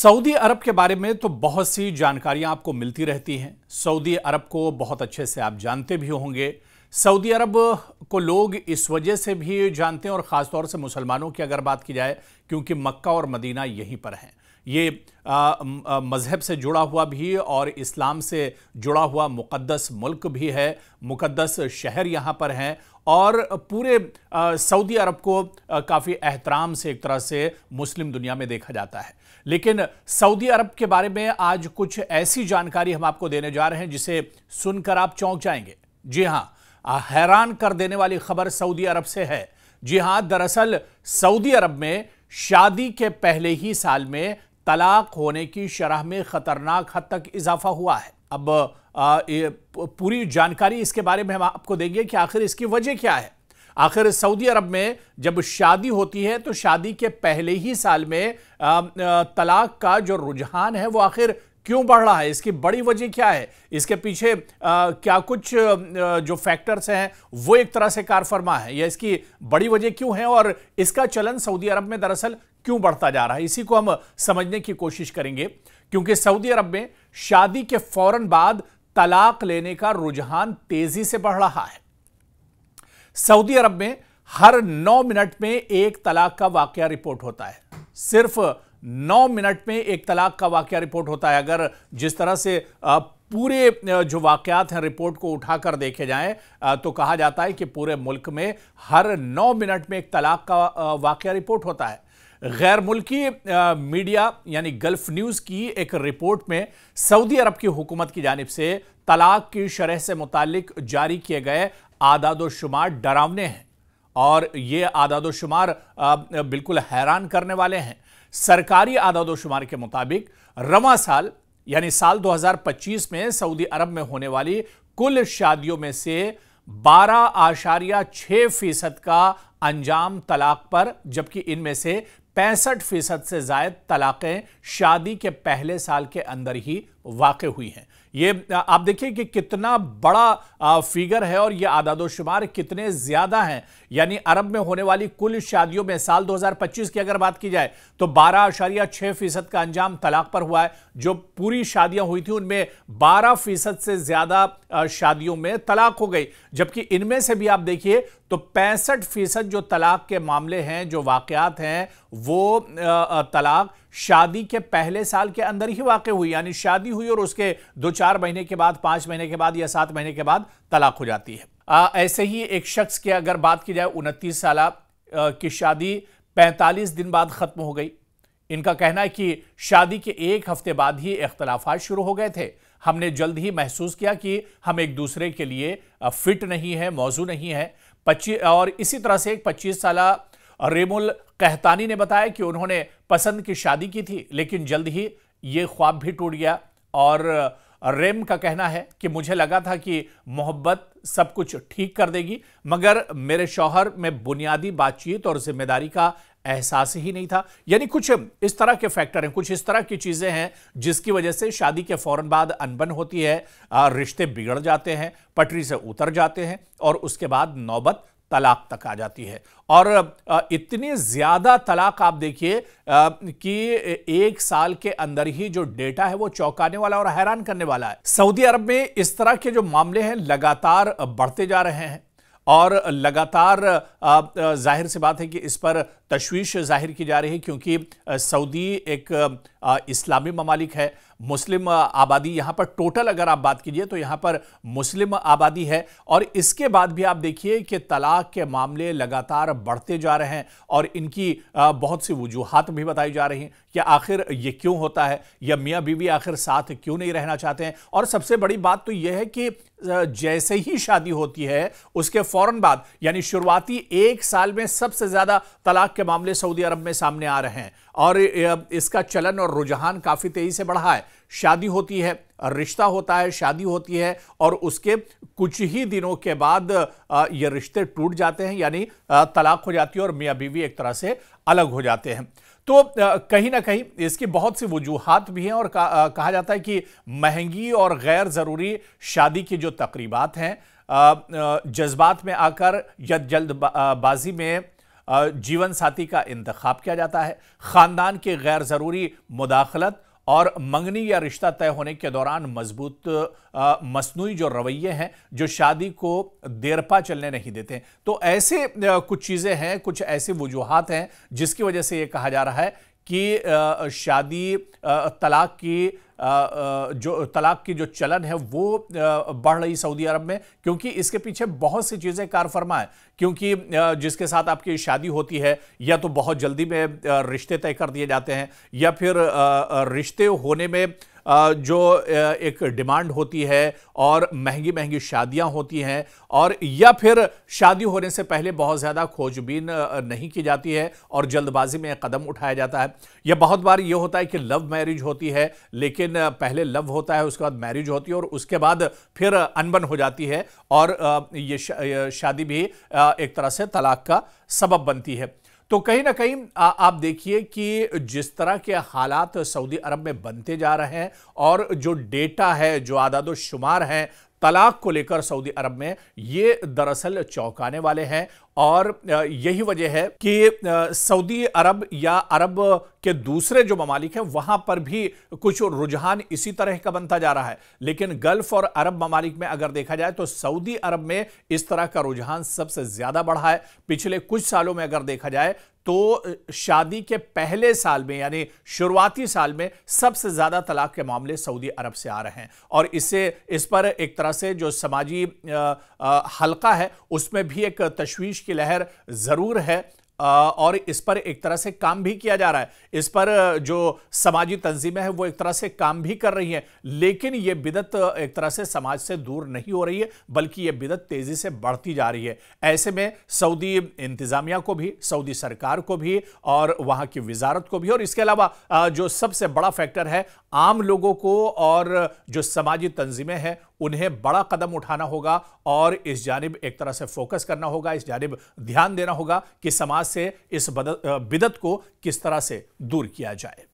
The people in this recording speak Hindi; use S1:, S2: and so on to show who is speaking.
S1: सऊदी अरब के बारे में तो बहुत सी जानकारियां आपको मिलती रहती हैं। सऊदी अरब को बहुत अच्छे से आप जानते भी होंगे। सऊदी अरब को लोग इस वजह से भी जानते हैं, और ख़ासतौर से मुसलमानों की अगर बात की जाए, क्योंकि मक्का और मदीना यहीं पर हैं। ये मज़हब से जुड़ा हुआ भी और इस्लाम से जुड़ा हुआ मुक़द्दस मुल्क भी है। मुक़द्दस शहर यहाँ पर हैं और पूरे सऊदी अरब को काफ़ी एहतराम से एक तरह से मुस्लिम दुनिया में देखा जाता है। लेकिन सऊदी अरब के बारे में आज कुछ ऐसी जानकारी हम आपको देने जा रहे हैं जिसे सुनकर आप चौंक जाएंगे। जी हाँ, हैरान कर देने वाली खबर सऊदी अरब से है। जी हाँ, दरअसल सऊदी अरब में शादी के पहले ही साल में तलाक होने की शरह में खतरनाक हद तक इजाफा हुआ है। अब पूरी जानकारी इसके बारे में हम आपको देंगे कि आखिर इसकी वजह क्या है। आखिर सऊदी अरब में जब शादी होती है तो शादी के पहले ही साल में तलाक का जो रुझान है वो आखिर क्यों बढ़ रहा है, इसकी बड़ी वजह क्या है, इसके पीछे क्या कुछ जो फैक्टर्स हैं वो एक तरह से कार फरमा है, या इसकी बड़ी वजह क्यों है और इसका चलन सऊदी अरब में दरअसल क्यों बढ़ता जा रहा है, इसी को हम समझने की कोशिश करेंगे। क्योंकि सऊदी अरब में शादी के फौरन बाद तलाक लेने का रुझान तेजी से बढ़ रहा है। सऊदी अरब में हर 9 मिनट में एक तलाक का वाकया रिपोर्ट होता है। सिर्फ 9 मिनट में एक तलाक का वाकया रिपोर्ट होता है। अगर जिस तरह से पूरे जो वाकयात हैं रिपोर्ट को उठाकर देखे जाएं तो कहा जाता है कि पूरे मुल्क में हर 9 मिनट में एक तलाक का वाकया रिपोर्ट होता है। गैर मुल्की मीडिया यानी गल्फ न्यूज़ की एक रिपोर्ट में सऊदी अरब की हुकूमत की जानिब से तलाक की शरह से मुतालिक जारी किए गए आदादोशुमार डरावने हैं, और ये आदादोशुमार बिल्कुल हैरान करने वाले हैं। सरकारी आदादोशुमार के मुताबिक रवां साल यानी साल 2025 में सऊदी अरब में होने वाली कुल शादियों में से 12.6% का अंजाम तलाक पर, जबकि इनमें से 65% से जायद तलाकें शादी के पहले साल के अंदर ही वाक़ हुई हैं। ये आप देखिए कि कितना बड़ा फिगर है और ये आदादोशुमार कितने ज्यादा हैं। यानी अरब में होने वाली कुल शादियों में साल 2025 की अगर बात की जाए तो 12.6% का अंजाम तलाक पर हुआ है। जो पूरी शादियां हुई थी उनमें 12% से ज्यादा शादियों में तलाक हो गई, जबकि इनमें से भी आप देखिए तो 65% जो तलाक के मामले हैं, जो वाकयात हैं, वो तलाक शादी के पहले साल के अंदर ही वाक़ हुई। यानी शादी हुई और उसके 2-4 महीने के बाद, 5 महीने के बाद या 7 महीने के बाद तलाक हो जाती है। ऐसे ही एक शख्स की अगर बात की जाए, 29 साल की शादी 45 दिन बाद खत्म हो गई। इनका कहना है कि शादी के 1 हफ्ते बाद ही इख्तलाफात शुरू हो गए थे। हमने जल्द ही महसूस किया कि हम एक दूसरे के लिए फिट नहीं है, मौजू नहीं है। और इसी तरह से एक 25 साल रेमुल कहतानी ने बताया कि उन्होंने पसंद की शादी की थी, लेकिन जल्द ही ये ख्वाब भी टूट गया। और रेम का कहना है कि मुझे लगा था कि मोहब्बत सब कुछ ठीक कर देगी, मगर मेरे शौहर में बुनियादी बातचीत और जिम्मेदारी का एहसास ही नहीं था। यानी कुछ इस तरह के फैक्टर हैं, कुछ इस तरह की चीजें हैं जिसकी वजह से शादी के फौरन बाद अनबन होती है, रिश्ते बिगड़ जाते हैं, पटरी से उतर जाते हैं और उसके बाद नौबत तलाक तक आ जाती है। और इतनी ज्यादा तलाक आप देखिए कि 1 साल के अंदर ही जो डेटा है वो चौंकाने वाला और हैरान करने वाला है। सऊदी अरब में इस तरह के जो मामले हैं लगातार बढ़ते जा रहे हैं और लगातार जाहिर सी बात है कि इस पर तशवीश जाहिर की जा रही है, क्योंकि सऊदी एक इस्लामी ममालिक है। मुस्लिम आबादी यहाँ पर टोटल अगर आप बात कीजिए तो यहाँ पर मुस्लिम आबादी है, और इसके बाद भी आप देखिए कि तलाक के मामले लगातार बढ़ते जा रहे हैं और इनकी बहुत सी वजूहात भी बताई जा रही हैं कि आखिर ये क्यों होता है, या मियाँ बीवी आखिर साथ क्यों नहीं रहना चाहते हैं। और सबसे बड़ी बात तो यह है कि जैसे ही शादी होती है उसके फौरन बाद यानी शुरुआती 1 साल में सबसे ज्यादा तलाक के मामले सऊदी अरब में सामने आ रहे हैं, और इसका चलन और रुझान काफी तेजी से बढ़ा है। शादी होती है, रिश्ता होता है, शादी होती है और उसके कुछ ही दिनों के बाद ये रिश्ते टूट जाते हैं, यानी तलाक हो जाती है और मियाँ बीवी एक तरह से अलग हो जाते हैं। तो कहीं ना कहीं इसकी बहुत सी वजूहात भी हैं, और कहा जाता है कि महंगी और गैर ज़रूरी शादी की जो तकरीबात हैं, जज्बात में आकर या जल्दबाजी में जीवन साथी का इंतखाब किया जाता है। खानदान की गैर जरूरी मुदाखलत और मंगनी या रिश्ता तय होने के दौरान मजबूत मसनूई जो रवैये हैं जो शादी को देरपा चलने नहीं देते। तो ऐसे कुछ चीजें हैं, कुछ ऐसी वजूहात हैं जिसकी वजह से यह कहा जा रहा है कि शादी तलाक की जो चलन है वो बढ़ रही सऊदी अरब में, क्योंकि इसके पीछे बहुत सी चीजें कार फरमा है। क्योंकि जिसके साथ आपकी शादी होती है या तो बहुत जल्दी में रिश्ते तय कर दिए जाते हैं, या फिर रिश्ते होने में जो एक डिमांड होती है और महंगी महंगी शादियां होती हैं, और या फिर शादी होने से पहले बहुत ज़्यादा खोजबीन नहीं की जाती है और जल्दबाजी में कदम उठाया जाता है। या बहुत बार ये होता है कि लव मैरिज होती है, लेकिन पहले लव होता है, उसके बाद मैरिज होती है और उसके बाद फिर अनबन हो जाती है और ये शादी भी एक तरह से तलाक का सबब बनती है। तो कहीं ना कहीं आप देखिए कि जिस तरह के हालात सऊदी अरब में बनते जा रहे हैं और जो डेटा है, जो आदाद शुमार हैं तलाक को लेकर सऊदी अरब में, ये दरअसल चौंकाने वाले हैं। और यही वजह है कि सऊदी अरब या अरब के दूसरे जो ममालिक हैं वहां पर भी कुछ रुझान इसी तरह का बनता जा रहा है। लेकिन गल्फ और अरब ममालिक में अगर देखा जाए तो सऊदी अरब में इस तरह का रुझान सबसे ज्यादा बढ़ा है। पिछले कुछ सालों में अगर देखा जाए तो शादी के पहले साल में यानी शुरुआती साल में सबसे ज्यादा तलाक के मामले सऊदी अरब से आ रहे हैं। और इस पर एक तरह से जो समाजी हल्का है उसमें भी एक तशवीश की लहर जरूर है और इस पर एक तरह से काम भी किया जा रहा है। इस पर जो समाजी तंजीमें हैं वो एक तरह से काम भी कर रही हैं, लेकिन ये बिदत एक तरह से समाज से दूर नहीं हो रही है, बल्कि ये बिदत तेजी से बढ़ती जा रही है। ऐसे में सऊदी इंतजामिया को भी, सऊदी सरकार को भी और वहां की वजारत को भी, और इसके अलावा जो सबसे बड़ा फैक्टर है आम लोगों को और जो समाजी तंजीमें हैं उन्हें बड़ा कदम उठाना होगा और इस जानिब एक तरह से फोकस करना होगा, इस जानिब ध्यान देना होगा कि समाज से इस बिदत को किस तरह से दूर किया जाए।